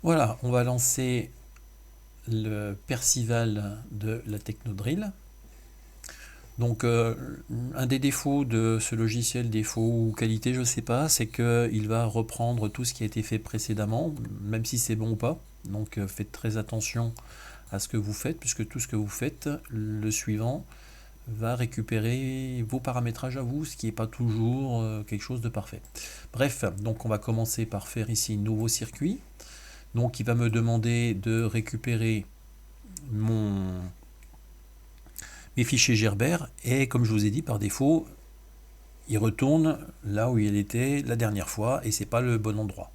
Voilà, on va lancer le Percival de la Technodrill. Donc un des défauts de ce logiciel, défaut ou qualité, je ne sais pas, c'est qu'il va reprendre tout ce qui a été fait précédemment, même si c'est bon ou pas. Donc faites très attention à ce que vous faites, puisque tout ce que vous faites, le suivant va récupérer vos paramétrages à vous, ce qui n'est pas toujours quelque chose de parfait. Bref, donc on va commencer par faire ici nouveau circuit. Donc il va me demander de récupérer mes fichiers Gerber, et comme je vous ai dit, par défaut, il retourne là où il était la dernière fois, et c'est pas le bon endroit.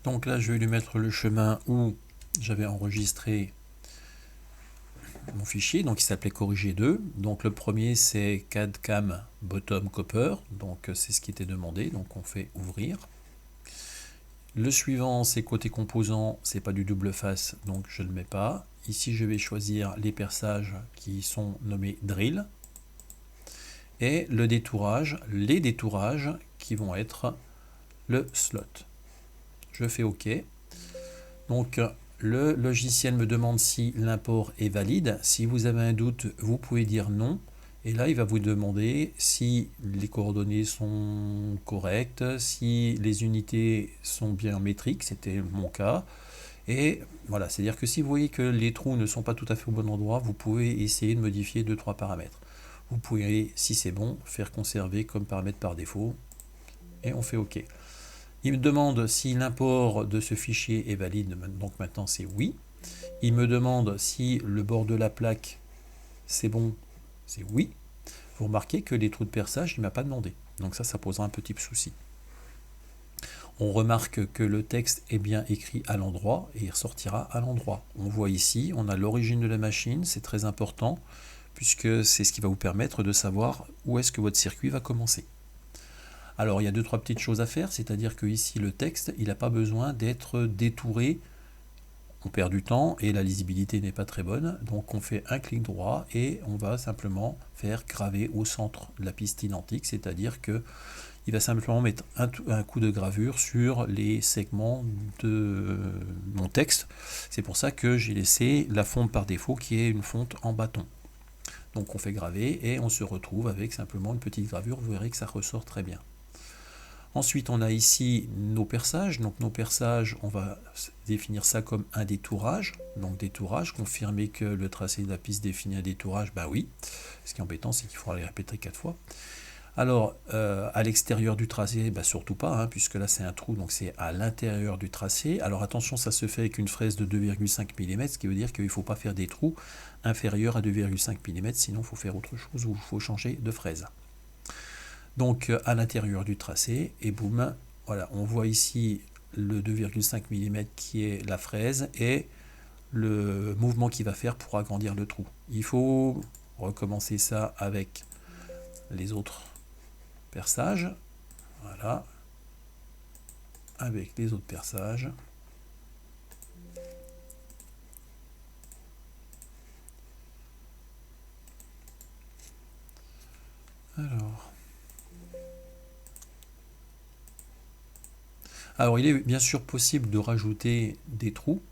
Donc là, je vais lui mettre le chemin où j'avais enregistré mon fichier, donc il s'appelait corriger 2. Donc le premier, c'est CAD CAM bottom copper, donc c'est ce qui était demandé, donc on fait ouvrir. Le suivant, c'est côté composant, c'est pas du double face, donc je ne le mets pas. Ici, je vais choisir les perçages qui sont nommés drill. Et le détourage, les détourages qui vont être le slot. Je fais OK. Donc le logiciel me demande si l'import est valide. Si vous avez un doute, vous pouvez dire non. Et là, il va vous demander si les coordonnées sont correctes, si les unités sont bien métriques, c'était mon cas. Et voilà, c'est-à-dire que si vous voyez que les trous ne sont pas tout à fait au bon endroit, vous pouvez essayer de modifier 2-3 paramètres. Vous pouvez, si c'est bon, faire conserver comme paramètre par défaut. Et on fait OK. Il me demande si l'import de ce fichier est valide, donc maintenant c'est oui. Il me demande si le bord de la plaque c'est bon, c'est oui. Vous remarquez que les trous de perçage, il ne m'a pas demandé. Donc ça posera un petit souci. On remarque que le texte est bien écrit à l'endroit et il ressortira à l'endroit. On voit ici, on a l'origine de la machine, c'est très important puisque c'est ce qui va vous permettre de savoir où est-ce que votre circuit va commencer. Alors il y a 2-3 petites choses à faire, c'est-à-dire que ici le texte, il n'a pas besoin d'être détouré. On perd du temps et la lisibilité n'est pas très bonne, donc on fait un clic droit et on va simplement faire graver au centre de la piste identique, c'est-à-dire que il va simplement mettre un coup de gravure sur les segments de mon texte. C'est pour ça que j'ai laissé la fonte par défaut qui est une fonte en bâton. Donc on fait graver et on se retrouve avec simplement une petite gravure, vous verrez que ça ressort très bien. Ensuite, on a ici nos perçages. Donc nos perçages, on va définir ça comme un détourage. Donc détourage, confirmer que le tracé de la piste définit un détourage, bah oui. Ce qui est embêtant, c'est qu'il faudra les répéter 4 fois. Alors, à l'extérieur du tracé, bah surtout pas, hein, puisque là c'est un trou, donc c'est à l'intérieur du tracé. Alors attention, ça se fait avec une fraise de 2,5 mm, ce qui veut dire qu'il ne faut pas faire des trous inférieurs à 2,5 mm, sinon il faut faire autre chose ou il faut changer de fraise. Donc à l'intérieur du tracé, et boum, voilà, on voit ici le 2,5 mm qui est la fraise et le mouvement qu'il va faire pour agrandir le trou. Il faut recommencer ça avec les autres perçages. Voilà, avec les autres perçages. Alors il est bien sûr possible de rajouter des trous,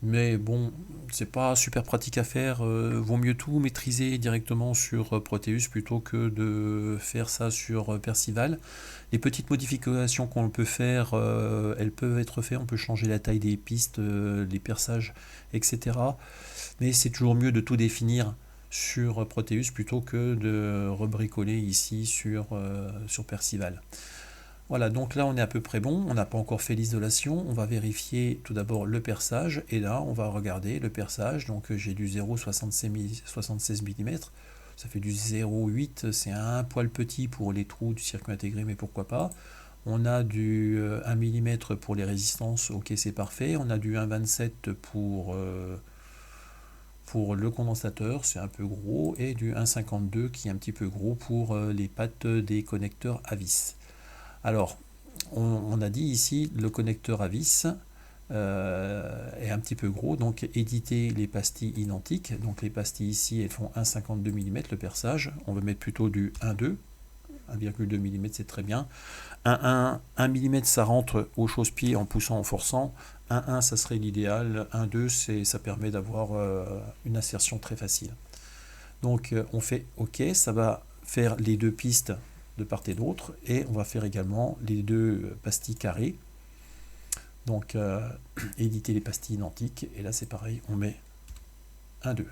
mais bon, c'est pas super pratique à faire. Vaut mieux tout maîtriser directement sur Proteus plutôt que de faire ça sur Percival. Les petites modifications qu'on peut faire, elles peuvent être faites. On peut changer la taille des pistes, les perçages, etc. Mais c'est toujours mieux de tout définir sur Proteus plutôt que de rebricoler ici sur Percival. Voilà, donc là on est à peu près bon, on n'a pas encore fait l'isolation, on va vérifier tout d'abord le perçage, et là on va regarder le perçage, donc j'ai du 0,76 mm, ça fait du 0,8, c'est un poil petit pour les trous du circuit intégré, mais pourquoi pas. On a du 1 mm pour les résistances, ok c'est parfait, on a du 1,27 pour le condensateur, c'est un peu gros, et du 1,52 qui est un petit peu gros pour les pattes des connecteurs à vis. Alors, on a dit ici le connecteur à vis est un petit peu gros, donc éditer les pastilles identiques. Donc les pastilles ici, elles font 1,52 mm le perçage. On va mettre plutôt du 1,2. 1,2 mm c'est très bien. 1 mm ça rentre au chausse-pied en poussant, en forçant. 1 ça serait l'idéal. 2 ça permet d'avoir une insertion très facile. Donc on fait OK, ça va faire les deux pistes de part et d'autre, et on va faire également les deux pastilles carrées. Donc éditer les pastilles identiques, et là c'est pareil, on met 2.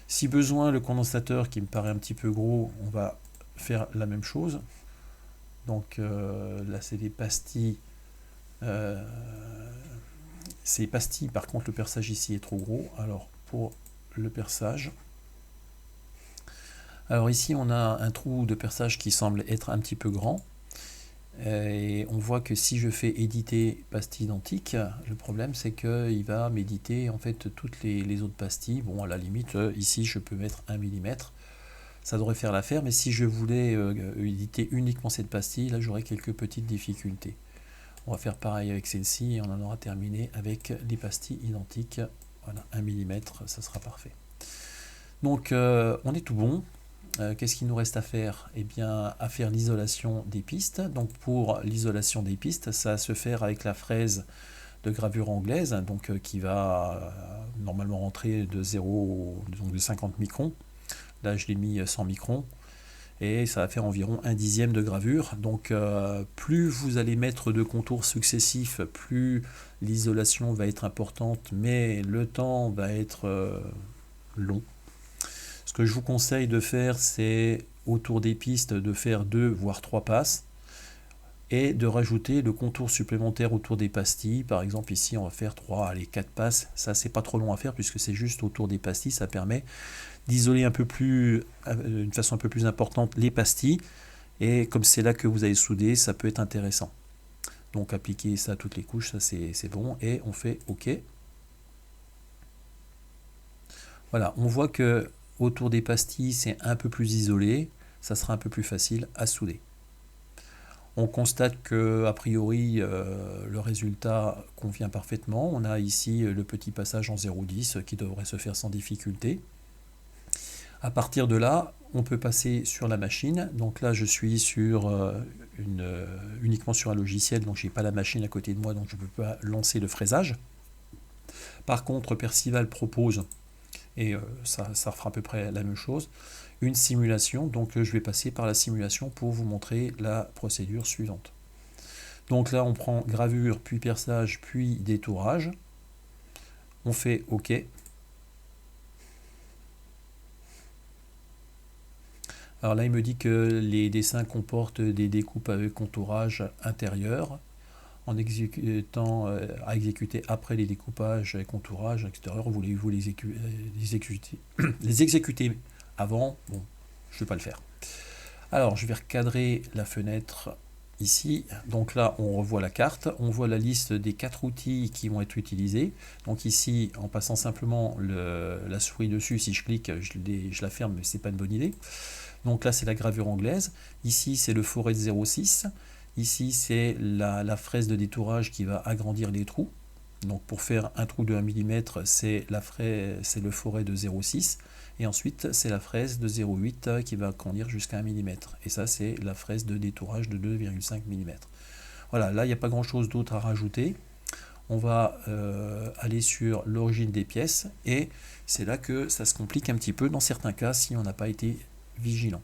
Si besoin, le condensateur qui me paraît un petit peu gros, on va faire la même chose. Donc là c'est des pastilles. Ces pastilles, par contre le perçage ici est trop gros. Alors pour le perçage, alors ici on a un trou de perçage qui semble être un petit peu grand. Et on voit que si je fais éditer pastilles identiques, le problème c'est qu'il va m'éditer en fait toutes les autres pastilles. Bon, à la limite, ici je peux mettre 1 mm, ça devrait faire l'affaire, mais si je voulais éditer uniquement cette pastille, là j'aurais quelques petites difficultés. On va faire pareil avec celle-ci et on en aura terminé avec les pastilles identiques. Voilà, 1 mm, ça sera parfait. Donc on est tout bon. Qu'est-ce qu'il nous reste à faire? Eh bien, à faire l'isolation des pistes. Donc pour l'isolation des pistes, ça va se faire avec la fraise de gravure anglaise, donc qui va normalement rentrer de 0, donc de 50 microns. Là, je l'ai mis 100 microns. Et ça va faire environ 1/10 de gravure. Donc plus vous allez mettre de contours successifs, plus l'isolation va être importante, mais le temps va être long. Ce que je vous conseille de faire, c'est autour des pistes de faire 2 voire 3 passes et de rajouter le contour supplémentaire autour des pastilles. Par exemple ici on va faire 3, allez 4 passes. Ça c'est pas trop long à faire puisque c'est juste autour des pastilles. Ça permet d'isoler un peu plus, d'une façon un peu plus importante les pastilles. Et comme c'est là que vous allez souder, ça peut être intéressant. Donc appliquer ça à toutes les couches, ça c'est bon. Et on fait OK. Voilà, on voit que autour des pastilles, c'est un peu plus isolé, ça sera un peu plus facile à souder. On constate que a priori le résultat convient parfaitement. On a ici le petit passage en 0,10 qui devrait se faire sans difficulté. À partir de là, on peut passer sur la machine. Donc là, je suis sur uniquement sur un logiciel, donc je n'ai pas la machine à côté de moi, donc je ne peux pas lancer le fraisage. Par contre, Percival propose, et ça fera à peu près la même chose, une simulation. Donc je vais passer par la simulation pour vous montrer la procédure suivante. Donc là on prend gravure, puis perçage, puis détourage. On fait OK. Alors là il me dit que les dessins comportent des découpes avec contourage intérieur. En exécutant, à exécuter après les découpages et contourages extérieurs, voulez-vous les exécuter avant? Bon, je ne vais pas le faire. Alors, je vais recadrer la fenêtre ici. Donc là, on revoit la carte. On voit la liste des 4 outils qui vont être utilisés. Donc ici, en passant simplement la souris dessus, si je clique, je la ferme, mais ce n'est pas une bonne idée. Donc là, c'est la gravure anglaise. Ici, c'est le forêt de 0,6. Ici, c'est la fraise de détourage qui va agrandir les trous. Donc pour faire un trou de 1 mm, c'est le forêt de 0,6. Et ensuite, c'est la fraise de 0,8 qui va agrandir jusqu'à 1 mm. Et ça, c'est la fraise de détourage de 2,5 mm. Voilà, là, il n'y a pas grand-chose d'autre à rajouter. On va aller sur l'origine des pièces. Et c'est là que ça se complique un petit peu dans certains cas si on n'a pas été vigilant.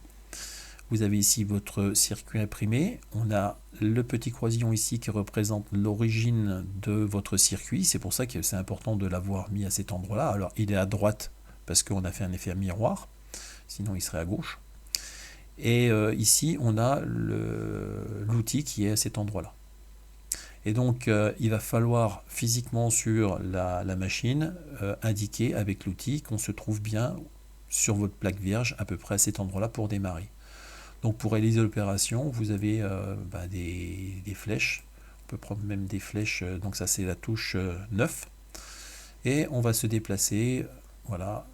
Vous avez ici votre circuit imprimé. On a le petit croisillon ici qui représente l'origine de votre circuit. C'est pour ça que c'est important de l'avoir mis à cet endroit-là. Alors, il est à droite parce qu'on a fait un effet miroir. Sinon, il serait à gauche. Et ici, on a l'outil qui est à cet endroit-là. Et donc, il va falloir physiquement sur la machine indiquer avec l'outil qu'on se trouve bien sur votre plaque vierge à peu près à cet endroit-là pour démarrer. Donc pour réaliser l'opération, vous avez des flèches. On peut prendre même des flèches. Donc ça c'est la touche 9. Et on va se déplacer. Voilà.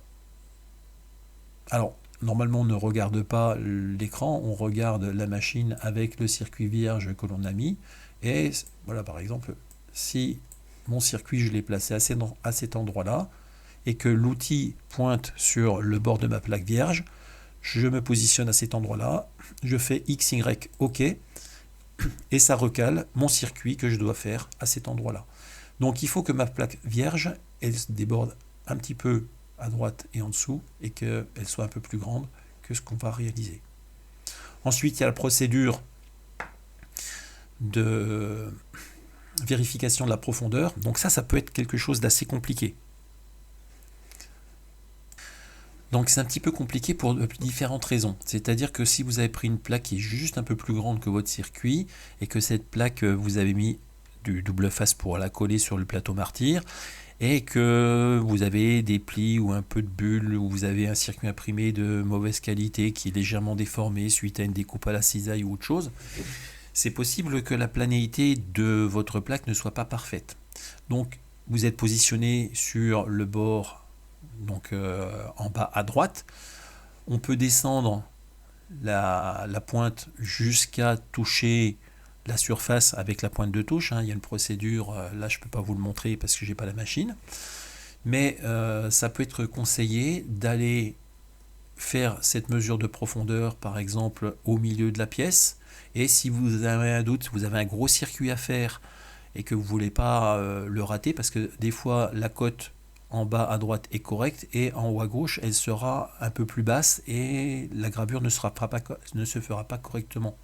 Alors normalement on ne regarde pas l'écran, on regarde la machine avec le circuit vierge que l'on a mis. Et voilà, par exemple, si mon circuit je l'ai placé à cet endroit-là et que l'outil pointe sur le bord de ma plaque vierge, je me positionne à cet endroit-là, je fais X, Y, OK, et ça recale mon circuit que je dois faire à cet endroit-là. Donc il faut que ma plaque vierge, elle se déborde un petit peu à droite et en dessous, et qu'elle soit un peu plus grande que ce qu'on va réaliser. Ensuite, il y a la procédure de vérification de la profondeur. Donc ça peut être quelque chose d'assez compliqué. Donc c'est un petit peu compliqué pour différentes raisons. C'est-à-dire que si vous avez pris une plaque qui est juste un peu plus grande que votre circuit, et que cette plaque, vous avez mis du double face pour la coller sur le plateau martyr, et que vous avez des plis ou un peu de bulles, ou vous avez un circuit imprimé de mauvaise qualité qui est légèrement déformé suite à une découpe à la cisaille ou autre chose, c'est possible que la planéité de votre plaque ne soit pas parfaite. Donc vous êtes positionné sur le bord, donc en bas à droite. On peut descendre la pointe jusqu'à toucher la surface avec la pointe de touche. Il y a une procédure, là je ne peux pas vous le montrer parce que j'ai pas la machine, mais ça peut être conseillé d'aller faire cette mesure de profondeur par exemple au milieu de la pièce. Et si vous avez un doute, vous avez un gros circuit à faire et que vous ne voulez pas le rater, parce que des fois la cote en bas à droite est correcte et en haut à gauche elle sera un peu plus basse et la gravure ne se fera pas correctement.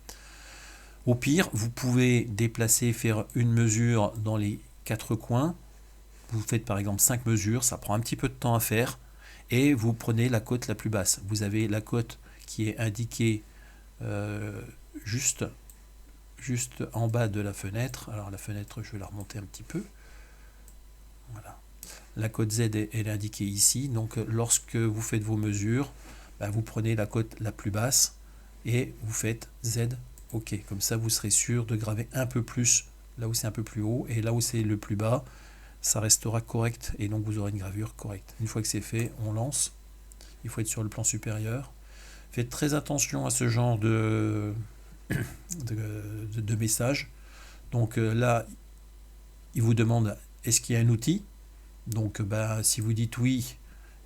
Au pire, vous pouvez déplacer, faire une mesure dans les 4 coins. Vous faites par exemple 5 mesures, ça prend un petit peu de temps à faire, et vous prenez la cote la plus basse. Vous avez la cote qui est indiquée juste en bas de la fenêtre. Alors la fenêtre, je vais la remonter un petit peu. Voilà. La cote Z est indiquée ici. Donc lorsque vous faites vos mesures, vous prenez la cote la plus basse et vous faites Z. OK. Comme ça, vous serez sûr de graver un peu plus là où c'est un peu plus haut, et là où c'est le plus bas, ça restera correct, et donc vous aurez une gravure correcte. Une fois que c'est fait, on lance. Il faut être sur le plan supérieur. Faites très attention à ce genre de messages. Donc là, il vous demande est-ce qu'il y a un outil. Donc si vous dites oui,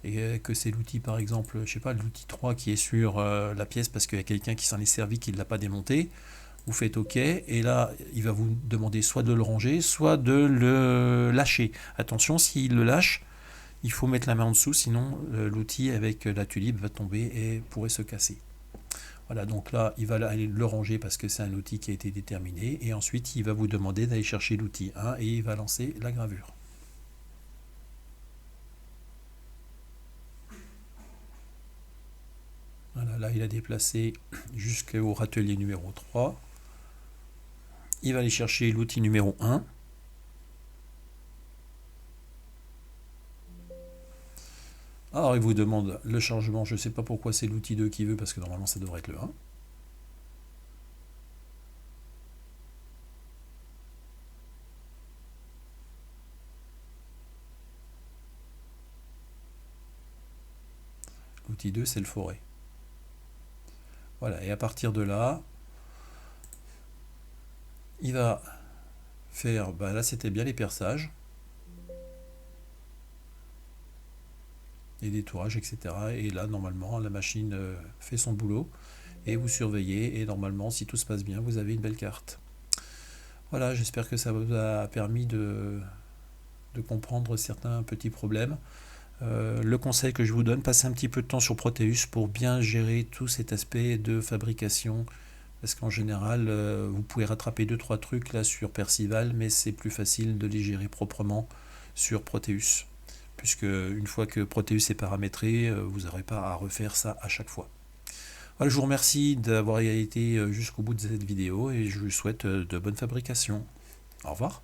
et que c'est l'outil par exemple, je sais pas, l'outil 3 qui est sur la pièce parce qu'il y a quelqu'un qui s'en est servi, qui ne l'a pas démonté, vous faites OK, et là il va vous demander soit de le ranger, soit de le lâcher. Attention, s'il le lâche, il faut mettre la main en dessous, sinon l'outil avec la tulipe va tomber et pourrait se casser. Voilà, donc là il va aller le ranger parce que c'est un outil qui a été déterminé, et ensuite il va vous demander d'aller chercher l'outil 1 et il va lancer la gravure. Voilà, là il a déplacé jusqu'au râtelier numéro 3. Il va aller chercher l'outil numéro 1. Alors il vous demande le chargement, je ne sais pas pourquoi c'est l'outil 2 qui veut, parce que normalement ça devrait être le 1. L'outil 2 c'est le forêt. Voilà, et à partir de là, il va faire, là c'était bien les perçages, les détourages, etc. Et là, normalement, la machine fait son boulot, et vous surveillez, et normalement, si tout se passe bien, vous avez une belle carte. Voilà, j'espère que ça vous a permis de comprendre certains petits problèmes. Le conseil que je vous donne, passez un petit peu de temps sur Proteus pour bien gérer tout cet aspect de fabrication, parce qu'en général vous pouvez rattraper 2-3 trucs là sur Percival, mais c'est plus facile de les gérer proprement sur Proteus, puisque une fois que Proteus est paramétré, vous n'aurez pas à refaire ça à chaque fois. Voilà, je vous remercie d'avoir été jusqu'au bout de cette vidéo, et je vous souhaite de bonnes fabrications. Au revoir.